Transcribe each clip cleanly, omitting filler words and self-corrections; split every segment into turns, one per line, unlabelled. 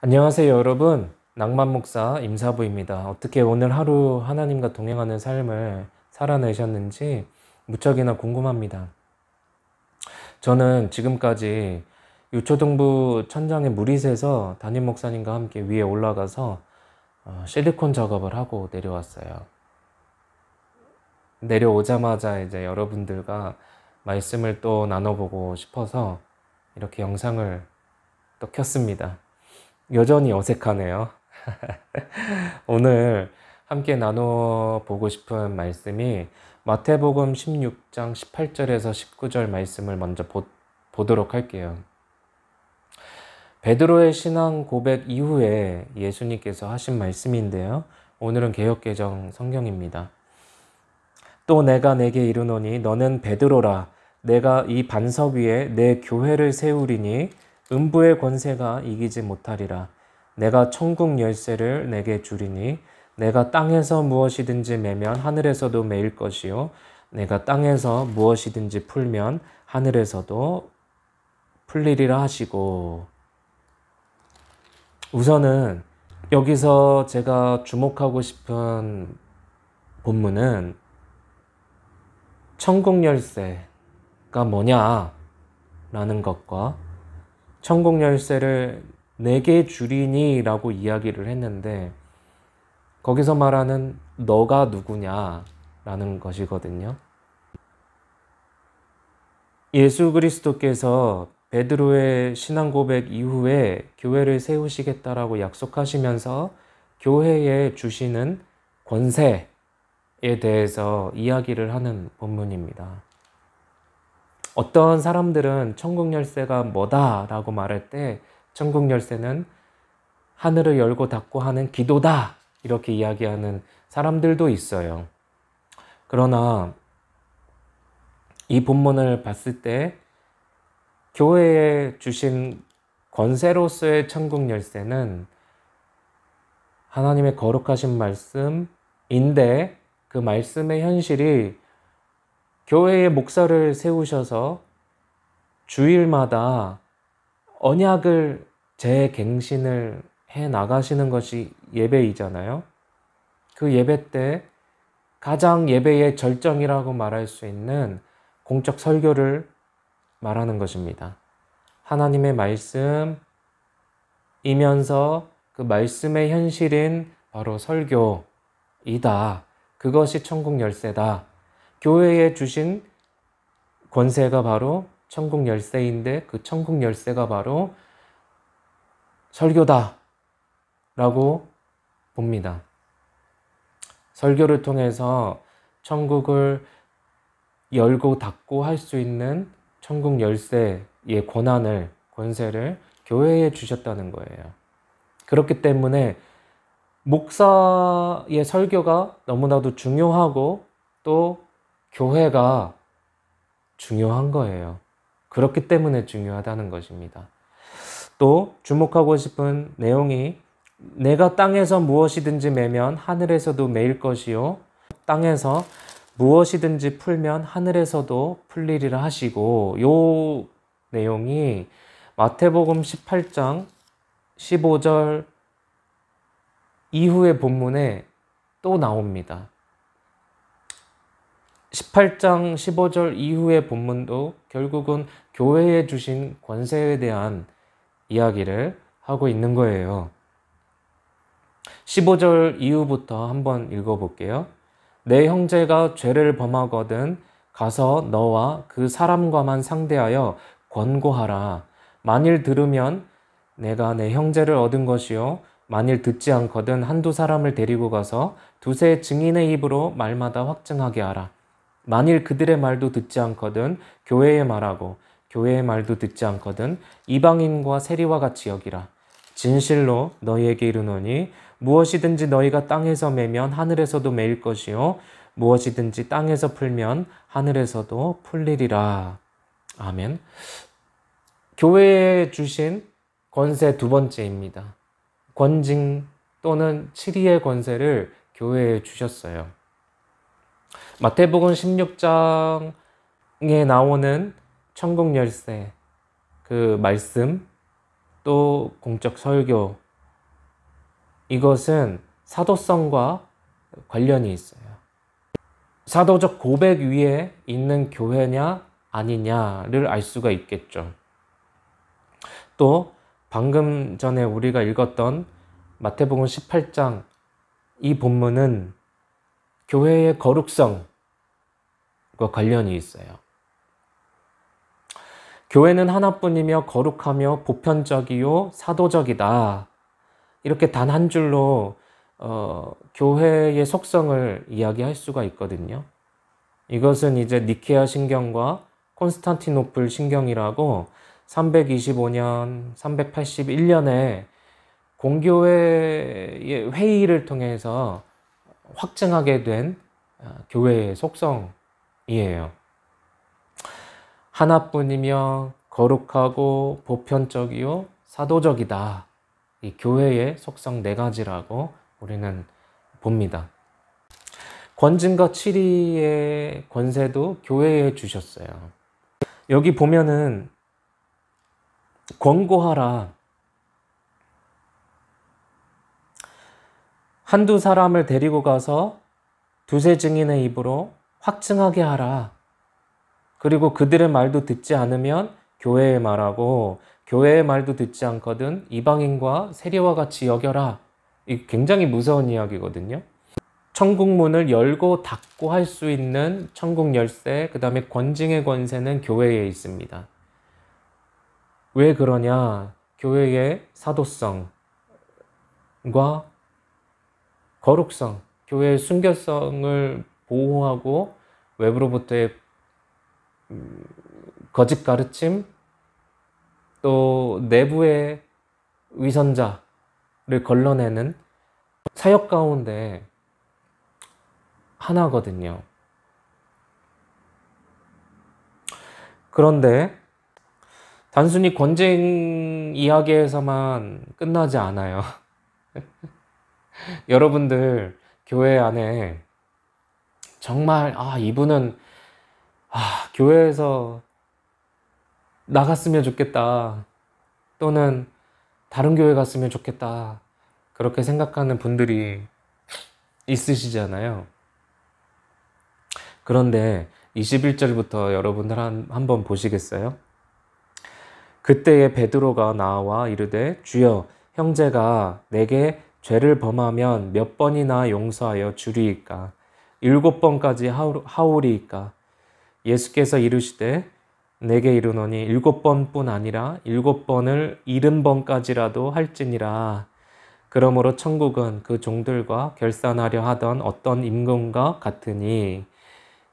안녕하세요, 여러분. 낭만 목사 임사부입니다. 어떻게 오늘 하루 하나님과 동행하는 삶을 살아내셨는지 무척이나 궁금합니다. 저는 지금까지 유초등부 천장에 물이 새서 담임 목사님과 함께 위에 올라가서 실리콘 작업을 하고 내려왔어요. 내려오자마자 이제 여러분들과 말씀을 또 나눠보고 싶어서 이렇게 영상을 또 켰습니다. 여전히 어색하네요. 오늘 함께 나눠보고 싶은 말씀이 마태복음 16장 18절에서 19절 말씀을 먼저 보도록 할게요. 베드로의 신앙 고백 이후에 예수님께서 하신 말씀인데요. 오늘은 개역개정 성경입니다. 또 내가 내게 이르노니 너는 베드로라. 내가 이 반석 위에 내 교회를 세우리니 음부의 권세가 이기지 못하리라. 내가 천국 열쇠를 내게 주리니 내가 땅에서 무엇이든지 매면 하늘에서도 매일 것이요 내가 땅에서 무엇이든지 풀면 하늘에서도 풀리리라 하시고, 우선은 여기서 제가 주목하고 싶은 본문은 천국 열쇠가 뭐냐라는 것과 천국 열쇠를 내게 주리니 라고 이야기를 했는데, 거기서 말하는 너가 누구냐라는 것이거든요. 예수 그리스도께서 베드로의 신앙 고백 이후에 교회를 세우시겠다라고 약속하시면서 교회에 주시는 권세에 대해서 이야기를 하는 본문입니다. 어떤 사람들은 천국 열쇠가 뭐다라고 말할 때 천국 열쇠는 하늘을 열고 닫고 하는 기도다 이렇게 이야기하는 사람들도 있어요. 그러나 이 본문을 봤을 때 교회에 주신 권세로서의 천국 열쇠는 하나님의 거룩하신 말씀인데, 그 말씀의 현실이 교회의 목사를 세우셔서 주일마다 언약을 재갱신을 해 나가시는 것이 예배이잖아요. 그 예배 때 가장 예배의 절정이라고 말할 수 있는 공적 설교를 말하는 것입니다. 하나님의 말씀이면서 그 말씀의 현실인 바로 설교이다. 그것이 천국 열쇠다. 교회에 주신 권세가 바로 천국 열쇠인데 그 천국 열쇠가 바로 설교다 라고 봅니다. 설교를 통해서 천국을 열고 닫고 할 수 있는 천국 열쇠의 권세를 교회에 주셨다는 거예요. 그렇기 때문에 목사의 설교가 너무나도 중요하고 또 교회가 중요한 거예요. 그렇기 때문에 중요하다는 것입니다. 또 주목하고 싶은 내용이 내가 땅에서 무엇이든지 매면 하늘에서도 매일 것이요 땅에서 무엇이든지 풀면 하늘에서도 풀리리라 하시고, 요 내용이 마태복음 18장 15절 이후의 본문에 또 나옵니다. 18장 15절 이후의 본문도 결국은 교회에 주신 권세에 대한 이야기를 하고 있는 거예요. 15절 이후부터 한번 읽어볼게요. 내 형제가 죄를 범하거든 가서 너와 그 사람과만 상대하여 권고하라. 만일 들으면 내가 내 형제를 얻은 것이요 만일 듣지 않거든 한두 사람을 데리고 가서 두세 증인의 입으로 말마다 확증하게 하라. 만일 그들의 말도 듣지 않거든 교회의 말하고 교회의 말도 듣지 않거든 이방인과 세리와 같이 여기라. 진실로 너희에게 이르노니 무엇이든지 너희가 땅에서 매면 하늘에서도 매일 것이요 무엇이든지 땅에서 풀면 하늘에서도 풀리리라. 아멘. 교회에 주신 권세 두 번째입니다. 권징 또는 치리의 권세를 교회에 주셨어요. 마태복음 16장에 나오는 천국 열쇠 그 말씀 또 공적 설교 이것은 사도성과 관련이 있어요. 사도적 고백 위에 있는 교회냐 아니냐를 알 수가 있겠죠. 또 방금 전에 우리가 읽었던 마태복음 18장 이 본문은 교회의 거룩성과 관련이 있어요. 교회는 하나뿐이며 거룩하며 보편적이요 사도적이다. 이렇게 단 한 줄로 교회의 속성을 이야기할 수가 있거든요. 이것은 이제 니케아 신경과 콘스탄티노플 신경이라고 325년, 381년에 공교회의 회의를 통해서 확증하게 된 교회의 속성이에요. 하나뿐이며 거룩하고 보편적이요 사도적이다. 이 교회의 속성 네 가지라고 우리는 봅니다. 권징과 치리의 권세도 교회에 주셨어요. 여기 보면은 권고하라. 한두 사람을 데리고 가서 두세 증인의 입으로 확증하게 하라. 그리고 그들의 말도 듣지 않으면 교회의 말하고 교회의 말도 듣지 않거든 이방인과 세리와 같이 여겨라. 이 굉장히 무서운 이야기거든요. 천국 문을 열고 닫고 할 수 있는 천국 열쇠, 그 다음에 권징의 권세는 교회에 있습니다. 왜 그러냐? 교회의 사도성과 거룩성, 교회의 순결성을 보호하고 외부로부터의 거짓 가르침, 또 내부의 위선자를 걸러내는 사역 가운데 하나거든요. 그런데 단순히 권징 이야기에서만 끝나지 않아요. 여러분들 교회 안에 정말 이분은 교회에서 나갔으면 좋겠다, 또는 다른 교회 갔으면 좋겠다, 그렇게 생각하는 분들이 있으시잖아요. 그런데 21절부터 여러분들 한번 보시겠어요? 그때에 베드로가 나와 이르되 주여 형제가 내게 죄를 범하면 몇 번이나 용서하여 주리이까? 7번까지 하오리이까? 예수께서 이르시되 내게 이르노니 7번뿐 아니라 7번을 70번까지라도 할지니라. 그러므로 천국은 그 종들과 결산하려 하던 어떤 임금과 같으니,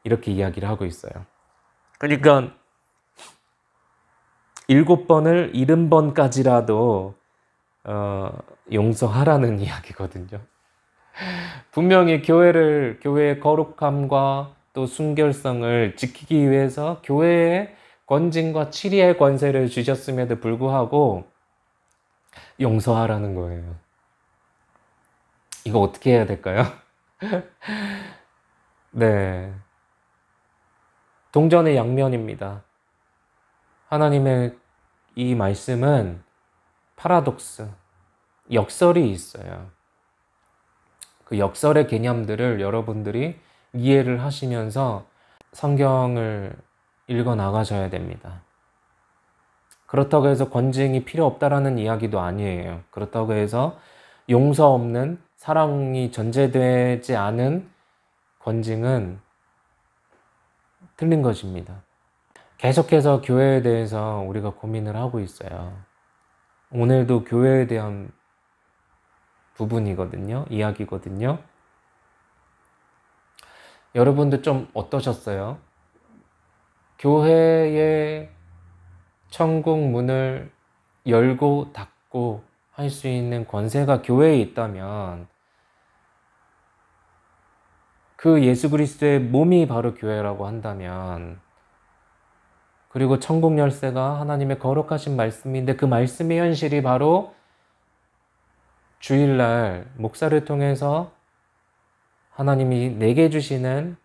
이렇게 이야기를 하고 있어요. 그러니까 7번을 70번까지라도 용서하라는 이야기거든요. 분명히 교회의 거룩함과 또 순결성을 지키기 위해서 교회에 권징과 치리의 권세를 주셨음에도 불구하고 용서하라는 거예요. 이거 어떻게 해야 될까요? 네. 동전의 양면입니다. 하나님의 이 말씀은 파라독스, 역설이 있어요. 그 역설의 개념들을 여러분들이 이해를 하시면서 성경을 읽어 나가셔야 됩니다. 그렇다고 해서 권징이 필요 없다라는 이야기도 아니에요. 그렇다고 해서 용서 없는, 사랑이 전제되지 않은 권징은 틀린 것입니다. 계속해서 교회에 대해서 우리가 고민을 하고 있어요. 오늘도 교회에 대한 부분이거든요. 이야기거든요. 여러분들 좀 어떠셨어요? 교회의 천국 문을 열고 닫고 할 수 있는 권세가 교회에 있다면 그 예수 그리스도의 몸이 바로 교회라고 한다면, 그리고 천국 열쇠가 하나님의 거룩하신 말씀인데 그 말씀의 현실이 바로 주일날 목사를 통해서 하나님이 내게 주시는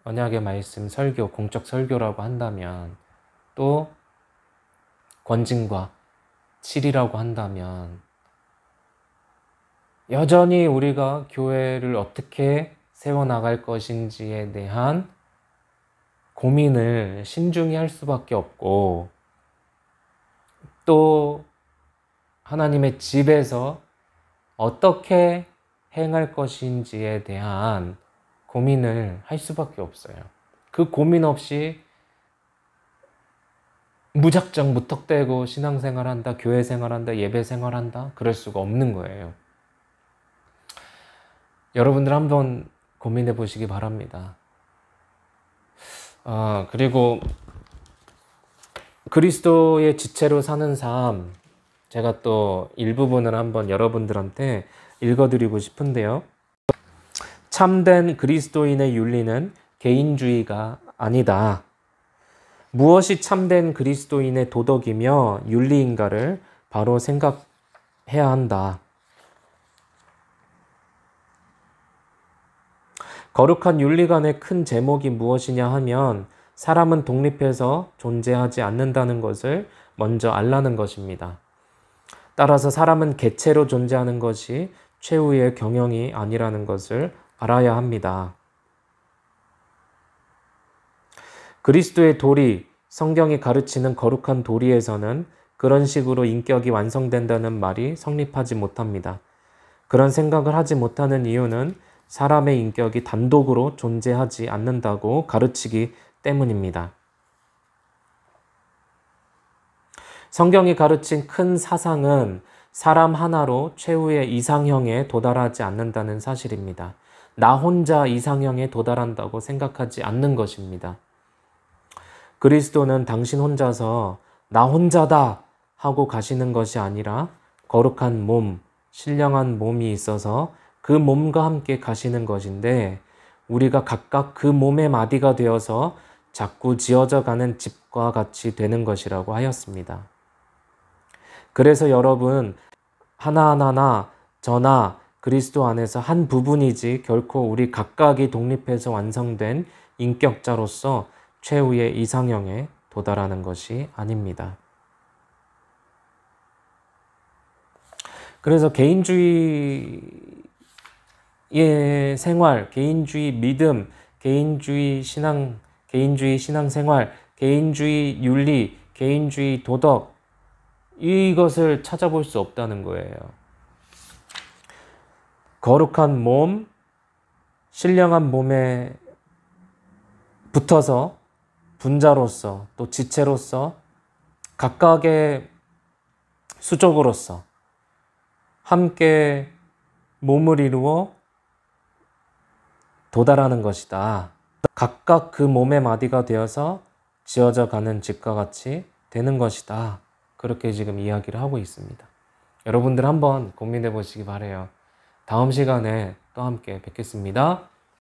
언약의 말씀 설교, 공적 설교라고 한다면, 또 권징과 치리라고 한다면, 여전히 우리가 교회를 어떻게 세워나갈 것인지에 대한 고민을 신중히 할 수밖에 없고, 또 하나님의 집에서 어떻게 행할 것인지에 대한 고민을 할 수밖에 없어요. 그 고민 없이 무작정 무턱대고 신앙생활한다, 교회 생활한다, 예배 생활한다, 그럴 수가 없는 거예요. 여러분들 한번 고민해 보시기 바랍니다. 그리고 그리스도의 지체로 사는 삶, 제가 또 일부분을 한번 여러분들한테 읽어드리고 싶은데요. 참된 그리스도인의 윤리는 개인주의가 아니다. 무엇이 참된 그리스도인의 도덕이며 윤리인가를 바로 생각해야 한다. 거룩한 윤리관의 큰 제목이 무엇이냐 하면 사람은 독립해서 존재하지 않는다는 것을 먼저 알라는 것입니다. 따라서 사람은 개체로 존재하는 것이 최후의 경영이 아니라는 것을 알아야 합니다. 그리스도의 도리, 성경이 가르치는 거룩한 도리에서는 그런 식으로 인격이 완성된다는 말이 성립하지 못합니다. 그런 생각을 하지 못하는 이유는 사람의 인격이 단독으로 존재하지 않는다고 가르치기 때문입니다. 성경이 가르친 큰 사상은 사람 하나로 최후의 이상형에 도달하지 않는다는 사실입니다. 나 혼자 이상형에 도달한다고 생각하지 않는 것입니다. 그리스도는 당신 혼자서 나 혼자다 하고 가시는 것이 아니라 거룩한 몸, 신령한 몸이 있어서 그 몸과 함께 가시는 것인데, 우리가 각각 그 몸의 마디가 되어서 자꾸 지어져 가는 집과 같이 되는 것이라고 하였습니다. 그래서 여러분, 하나하나나 저나 그리스도 안에서 한 부분이지 결코 우리 각각이 독립해서 완성된 인격자로서 최후의 이상형에 도달하는 것이 아닙니다. 그래서 개인주의의 생활, 개인주의 믿음, 개인주의 신앙생활, 개인주의 윤리, 개인주의 도덕, 이것을 찾아볼 수 없다는 거예요. 거룩한 몸, 신령한 몸에 붙어서 분자로서 또 지체로서 각각의 수족으로서 함께 몸을 이루어 도달하는 것이다. 각각 그 몸의 마디가 되어서 지어져 가는 집과 같이 되는 것이다. 그렇게 지금 이야기를 하고 있습니다. 여러분들 한번 고민해 보시기 바라요. 다음 시간에 또 함께 뵙겠습니다.